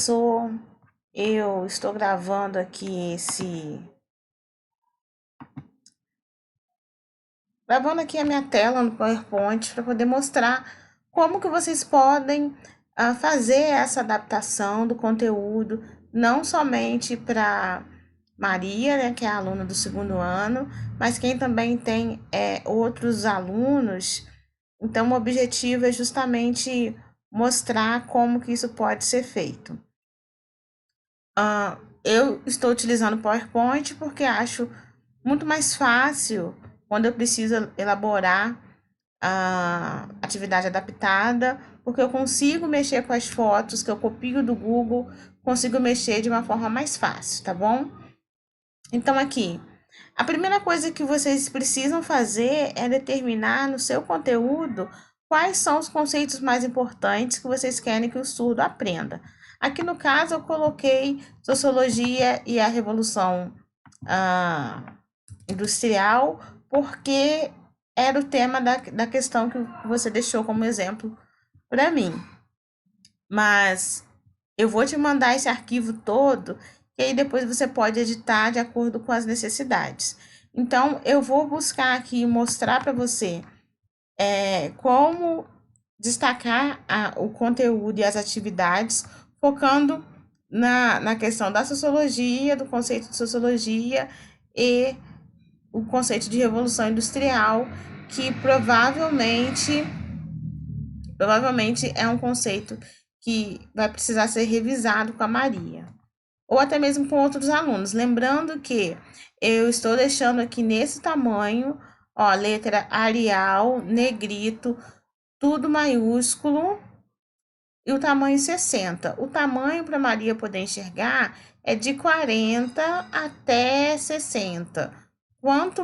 professor, eu estou gravando aqui a minha tela no PowerPoint para poder mostrar como que vocês podem fazer essa adaptação do conteúdo, não somente para Maria, né, que é a aluna do segundo ano, mas quem também tem outros alunos. Então, o objetivo é justamente mostrar como que isso pode ser feito. Eu estou utilizando o PowerPoint porque acho muito mais fácil quando eu preciso elaborar a atividade adaptada, porque eu consigo mexer com as fotos que eu copio do Google, consigo mexer de uma forma mais fácil, tá bom? Então, aqui, a primeira coisa que vocês precisam fazer é determinar no seu conteúdo quais são os conceitos mais importantes que vocês querem que o surdo aprenda. Aqui no caso eu coloquei sociologia e a revolução industrial, porque era o tema da questão que você deixou como exemplo para mim. Mas eu vou te mandar esse arquivo todo, e aí depois você pode editar de acordo com as necessidades. Então, eu vou buscar aqui mostrar para você como destacar o conteúdo e as atividades, focando na questão da sociologia, do conceito de sociologia e o conceito de revolução industrial, que provavelmente é um conceito que vai precisar ser revisado com a Maria, ou até mesmo com outros alunos. Lembrando que eu estou deixando aqui nesse tamanho, ó, letra Arial, negrito, tudo maiúsculo, e o tamanho 60. O tamanho para Maria poder enxergar é de 40 até 60. Quanto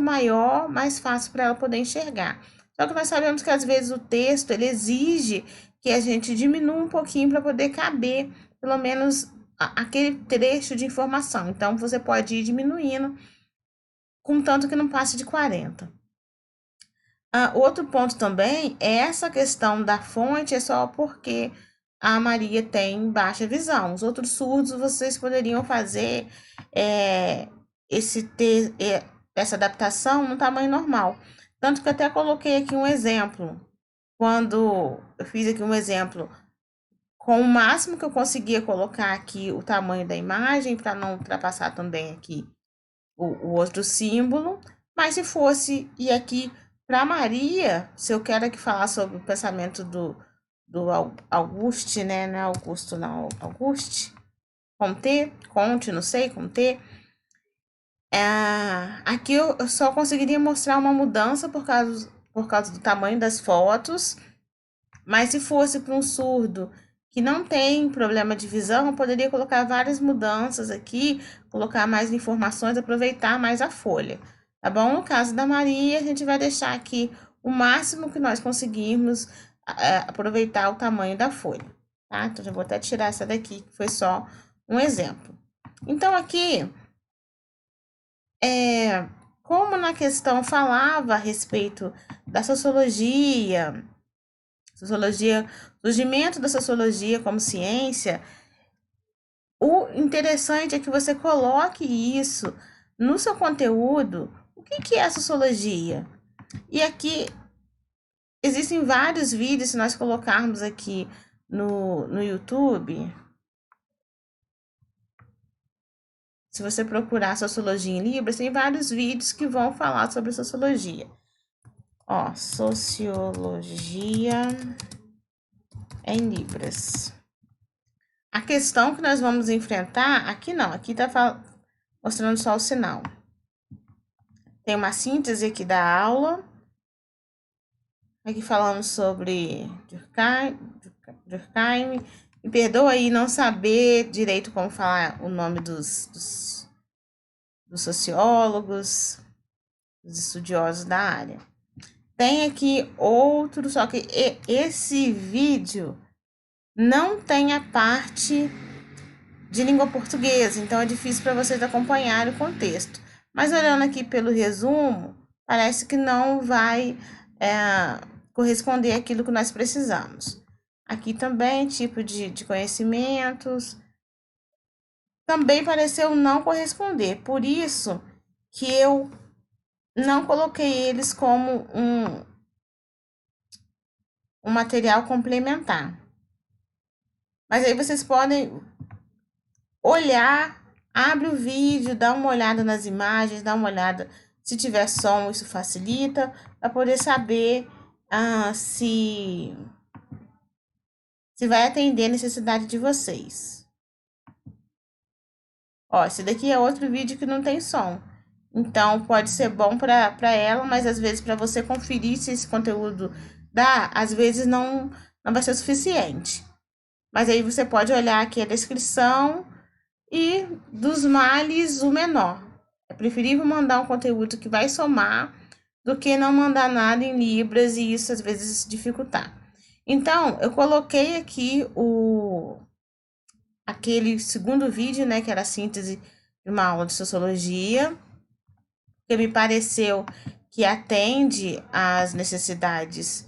maior, mais fácil para ela poder enxergar. Só que nós sabemos que às vezes o texto ele exige que a gente diminua um pouquinho para poder caber, pelo menos, aquele trecho de informação. Então, você pode ir diminuindo, contanto que não passe de 40. Outro ponto também é essa questão da fonte, é só porque a Maria tem baixa visão. Os outros surdos, vocês poderiam fazer essa adaptação no tamanho normal. Tanto que eu até coloquei aqui um exemplo. Quando eu fiz aqui um exemplo, com o máximo que eu conseguia colocar aqui o tamanho da imagem, para não ultrapassar também aqui o outro símbolo. Mas se fosse, e aqui para Maria, se eu quero aqui falar sobre o pensamento do Auguste, né? Não é Augusto, não, Auguste, Comte, não sei, Comte. Aqui eu só conseguiria mostrar uma mudança por causa do tamanho das fotos, mas se fosse para um surdo que não tem problema de visão, eu poderia colocar várias mudanças aqui, colocar mais informações, aproveitar mais a folha, tá bom? No caso da Maria, a gente vai deixar aqui o máximo que nós conseguirmos aproveitar o tamanho da folha, tá? Então, já vou até tirar essa daqui, que foi só um exemplo. Então, aqui, como na questão falava a respeito da sociologia, surgimento da sociologia como ciência, o interessante é que você coloque isso no seu conteúdo. O que é a sociologia? E aqui existem vários vídeos, se nós colocarmos aqui no YouTube. Se você procurar sociologia em Libras, tem vários vídeos que vão falar sobre sociologia. Ó, sociologia em Libras. A questão que nós vamos enfrentar, aqui não, aqui tá mostrando só o sinal. Tem uma síntese aqui da aula. Aqui falando sobre Durkheim. Me perdoa aí não saber direito como falar o nome dos sociólogos, dos estudiosos da área. Tem aqui outro, só que esse vídeo não tem a parte de língua portuguesa, então é difícil para vocês acompanharem o contexto. Mas olhando aqui pelo resumo, parece que não vai corresponder àquilo que nós precisamos. Aqui também, tipo de conhecimentos. Também pareceu não corresponder. Por isso que eu não coloquei eles como um material complementar. Mas aí vocês podem olhar, abre o vídeo, dá uma olhada nas imagens, dá uma olhada se tiver som, isso facilita, para poder saber se vai atender a necessidade de vocês. Ó, esse daqui é outro vídeo que não tem som. Então, pode ser bom para ela, mas às vezes para você conferir se esse conteúdo dá, às vezes não vai ser suficiente. Mas aí você pode olhar aqui a descrição e dos males o menor. É preferível mandar um conteúdo que vai somar do que não mandar nada em libras e isso às vezes dificultar. Então, eu coloquei aqui aquele segundo vídeo, né, que era a síntese de uma aula de sociologia, que me pareceu que atende às necessidades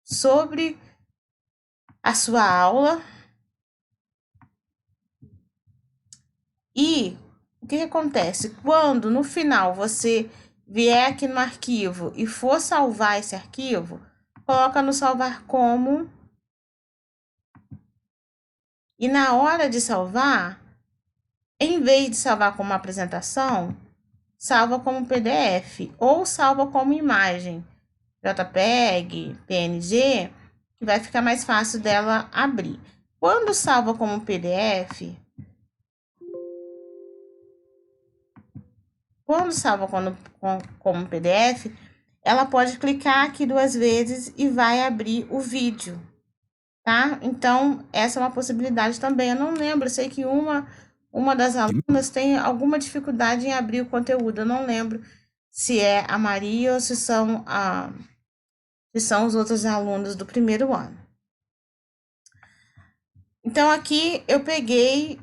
sobre a sua aula. E o que acontece? Quando no final você vier aqui no arquivo e for salvar esse arquivo, coloca no salvar como. E na hora de salvar, em vez de salvar como apresentação, salva como PDF ou salva como imagem, JPEG, PNG, que vai ficar mais fácil dela abrir. Quando salva como PDF, como PDF, ela pode clicar aqui 2 vezes e vai abrir o vídeo, tá? Então, essa é uma possibilidade também. Eu não lembro, eu sei que uma das alunas tem alguma dificuldade em abrir o conteúdo. Eu não lembro se é a Maria ou se são os outros alunos do primeiro ano. Então, aqui eu peguei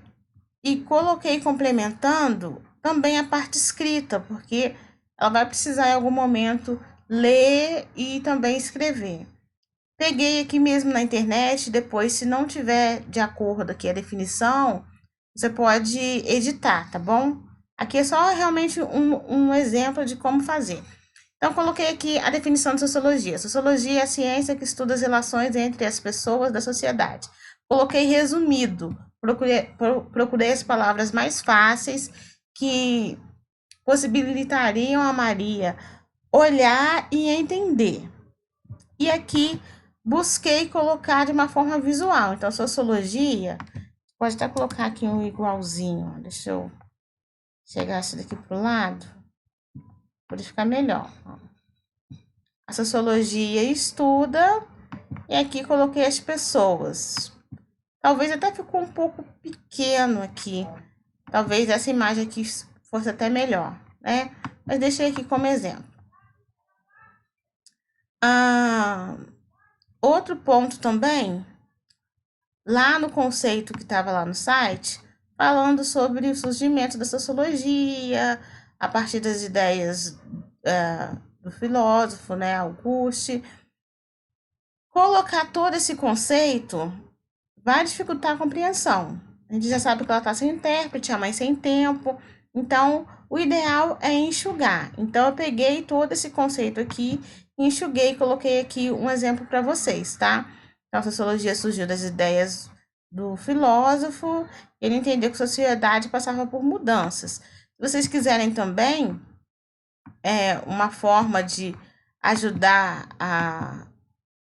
e coloquei complementando também a parte escrita, porque ela vai precisar em algum momento ler e também escrever. Peguei aqui mesmo na internet, depois, se não tiver de acordo aqui a definição, você pode editar, tá bom? Aqui é só realmente um exemplo de como fazer. Então, coloquei aqui a definição de sociologia. Sociologia é a ciência que estuda as relações entre as pessoas da sociedade. Coloquei resumido. Procurei as palavras mais fáceis que possibilitariam a Maria olhar e entender. E aqui busquei colocar de uma forma visual. Então, sociologia, pode até colocar aqui um igualzinho. Deixa eu chegar esse daqui pro lado, para ficar melhor. A sociologia estuda, e aqui coloquei as pessoas. Talvez até ficou um pouco pequeno aqui. Talvez essa imagem aqui fosse até melhor, né? Mas deixei aqui como exemplo. Outro ponto também, lá no conceito que estava lá no site, falando sobre o surgimento da sociologia, a partir das ideias do filósofo, né, Auguste. Colocar todo esse conceito vai dificultar a compreensão. A gente já sabe que ela está sem intérprete, a mãe sem tempo. Então, o ideal é enxugar. Então, eu peguei todo esse conceito aqui, enxuguei e coloquei aqui um exemplo para vocês, tá? Então, a sociologia surgiu das ideias do filósofo, ele entendeu que a sociedade passava por mudanças. Se vocês quiserem também, uma forma de ajudar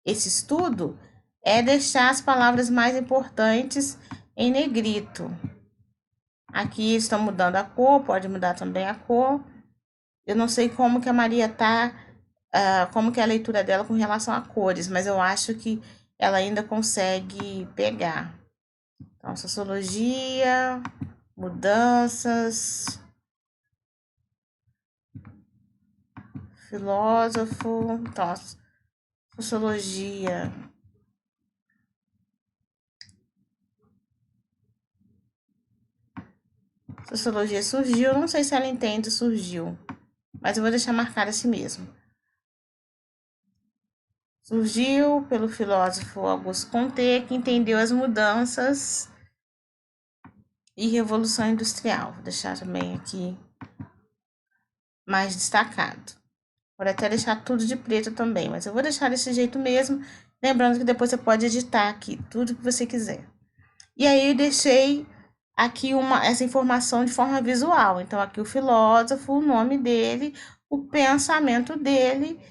esse estudo é deixar as palavras mais importantes em negrito. Aqui estão mudando a cor, pode mudar também a cor. Eu não sei como que a Maria tá, como que é a leitura dela com relação a cores, mas eu acho que ela ainda consegue pegar. Então, sociologia, mudanças, filósofo, então, sociologia. Sociologia surgiu, não sei se ela entende surgiu, mas eu vou deixar marcado assim mesmo. surgiu pelo filósofo Auguste Comte, que entendeu as mudanças e Revolução Industrial. Vou deixar também aqui mais destacado. Pode até deixar tudo de preto também, mas eu vou deixar desse jeito mesmo, lembrando que depois você pode editar aqui tudo que você quiser. E aí eu deixei aqui essa informação de forma visual. Então aqui o filósofo, o nome dele, o pensamento dele,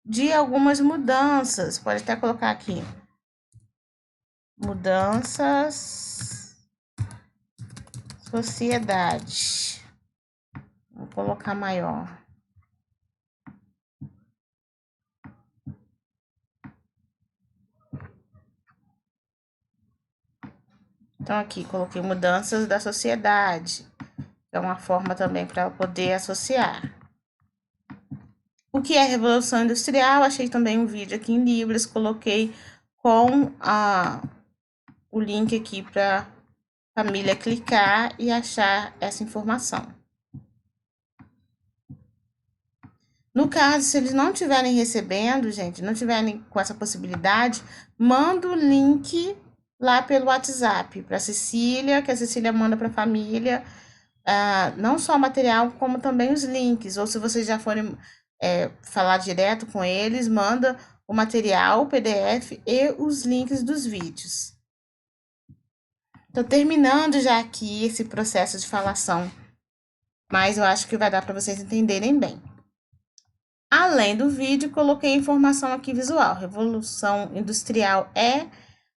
de algumas mudanças. Pode até colocar aqui. Mudanças, sociedade. Vou colocar maior. Então, aqui, coloquei mudanças da sociedade. É uma forma também para poder associar. O que é Revolução Industrial? Achei também um vídeo aqui em Libras. Coloquei com o link aqui para a família clicar e achar essa informação. No caso, se eles não estiverem recebendo, gente, não tiverem com essa possibilidade, manda o link lá pelo WhatsApp para a Cecília, que a Cecília manda para a família, não só o material, como também os links. Ou se vocês já forem falar direto com eles, manda o material, o PDF e os links dos vídeos. Tô terminando já aqui esse processo de falação, mas eu acho que vai dar para vocês entenderem bem. Além do vídeo, coloquei informação aqui visual. Revolução Industrial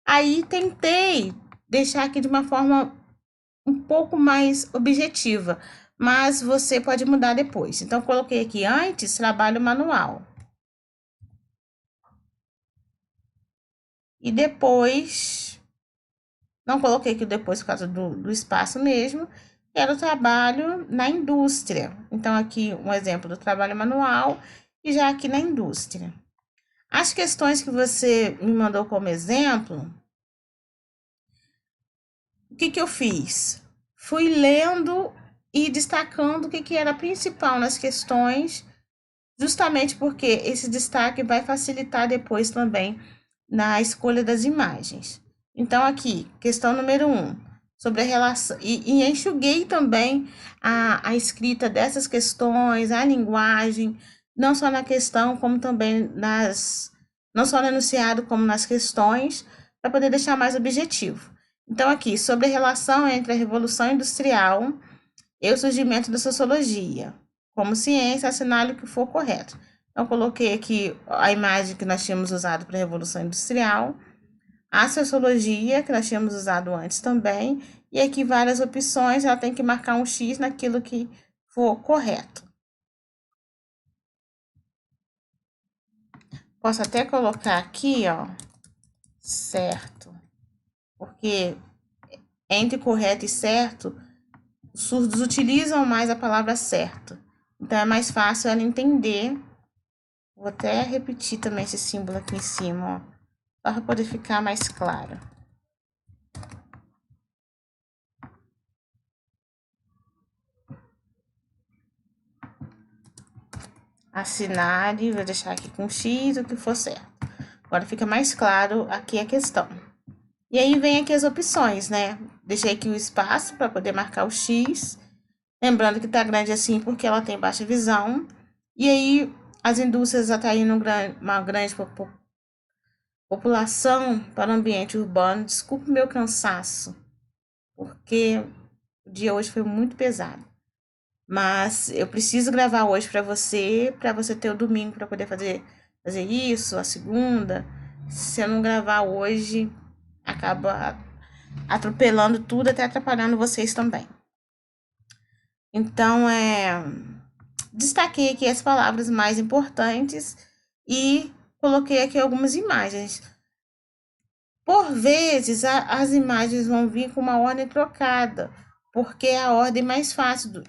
Aí tentei deixar aqui de uma forma um pouco mais objetiva, mas você pode mudar depois. Então, coloquei aqui antes, trabalho manual. E depois, não coloquei aqui depois por causa do espaço mesmo, era o trabalho na indústria. Então, aqui um exemplo do trabalho manual e já aqui na indústria. As questões que você me mandou como exemplo, o que eu fiz? Fui lendo e destacando o que era principal nas questões, justamente porque esse destaque vai facilitar depois também na escolha das imagens. Então, aqui, questão número 1, sobre a relação, e enxuguei também a escrita dessas questões, a linguagem, não só na questão, como também não só no enunciado, como nas questões, para poder deixar mais objetivo. Então, aqui, sobre a relação entre a Revolução Industrial e o surgimento da sociologia. Como ciência, assinale o que for correto. Então, coloquei aqui a imagem que nós tínhamos usado para a Revolução Industrial, a sociologia, que nós tínhamos usado antes também, e aqui várias opções, ela tem que marcar um X naquilo que for correto. Posso até colocar aqui, ó, certo, porque entre correto e certo, os surdos utilizam mais a palavra certo. Então, é mais fácil ela entender. Vou até repetir também esse símbolo aqui em cima, ó, para poder ficar mais claro. Assinale, vou deixar aqui com X, o que for certo. Agora fica mais claro aqui a questão. E aí vem aqui as opções, né? Deixei aqui o espaço para poder marcar o X. Lembrando que tá grande assim porque ela tem baixa visão. E aí as indústrias atraindo uma grande população para o ambiente urbano. Desculpe o meu cansaço, porque o dia hoje foi muito pesado. Mas eu preciso gravar hoje para você ter o domingo para poder fazer isso, a segunda. Se eu não gravar hoje, acaba atropelando tudo, até atrapalhando vocês também. Então, destaquei aqui as palavras mais importantes e coloquei aqui algumas imagens. Por vezes, as imagens vão vir com uma ordem trocada, porque é a ordem mais fácil,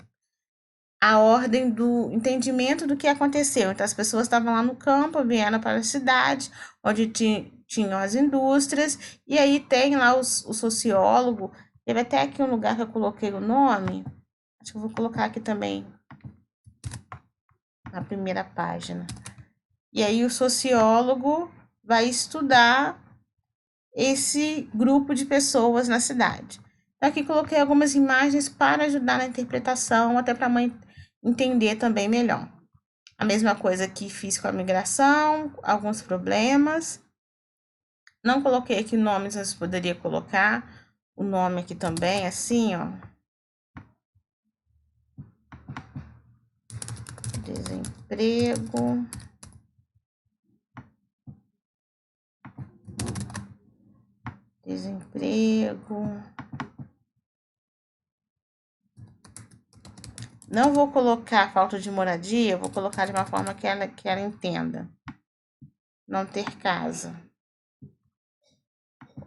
a ordem do entendimento do que aconteceu. Então, as pessoas estavam lá no campo, vieram para a cidade, onde tinham as indústrias, e aí tem lá o sociólogo. Teve até aqui um lugar que eu coloquei o nome, acho que eu vou colocar aqui também, na primeira página. E aí o sociólogo vai estudar esse grupo de pessoas na cidade. Aqui coloquei algumas imagens para ajudar na interpretação, até para a mãe entender também melhor. A mesma coisa que fiz com a migração, alguns problemas. Não coloquei aqui nomes, mas poderia colocar o nome aqui também, assim, ó. Desemprego. Desemprego. Não vou colocar falta de moradia, vou colocar de uma forma que ela entenda. Não ter casa.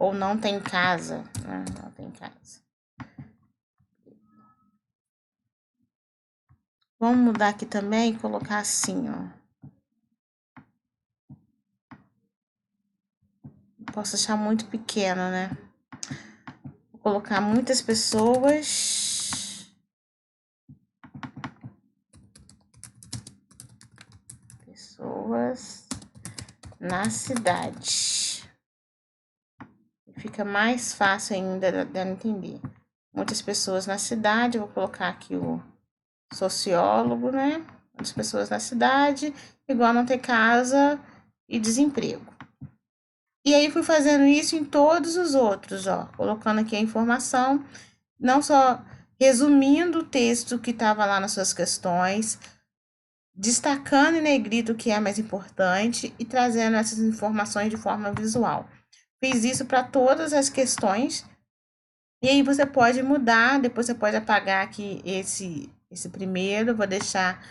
Ou não tem casa, né? Não tem casa. Vamos mudar aqui também e colocar assim, ó. Posso achar muito pequeno, né? Vou colocar muitas pessoas. Pessoas na cidade. Fica mais fácil ainda dela entender. Muitas pessoas na cidade, vou colocar aqui o sociólogo, né? Muitas pessoas na cidade, igual não ter casa e desemprego. E aí fui fazendo isso em todos os outros, ó, colocando aqui a informação, não só resumindo o texto que estava lá nas suas questões, destacando em negrito o que é mais importante e trazendo essas informações de forma visual. Fiz isso para todas as questões. E aí você pode mudar, depois você pode apagar aqui esse primeiro, vou deixar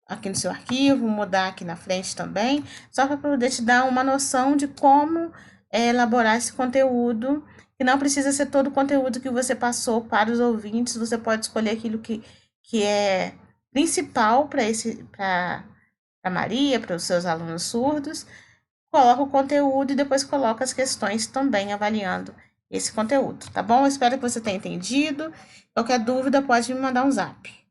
aqui no seu arquivo, mudar aqui na frente também, só para poder te dar uma noção de como elaborar esse conteúdo, que não precisa ser todo o conteúdo que você passou para os ouvintes, você pode escolher aquilo que é principal para Maria, para os seus alunos surdos, coloca o conteúdo e depois coloca as questões também avaliando esse conteúdo, tá bom? Eu espero que você tenha entendido. Qualquer dúvida, pode me mandar um zap.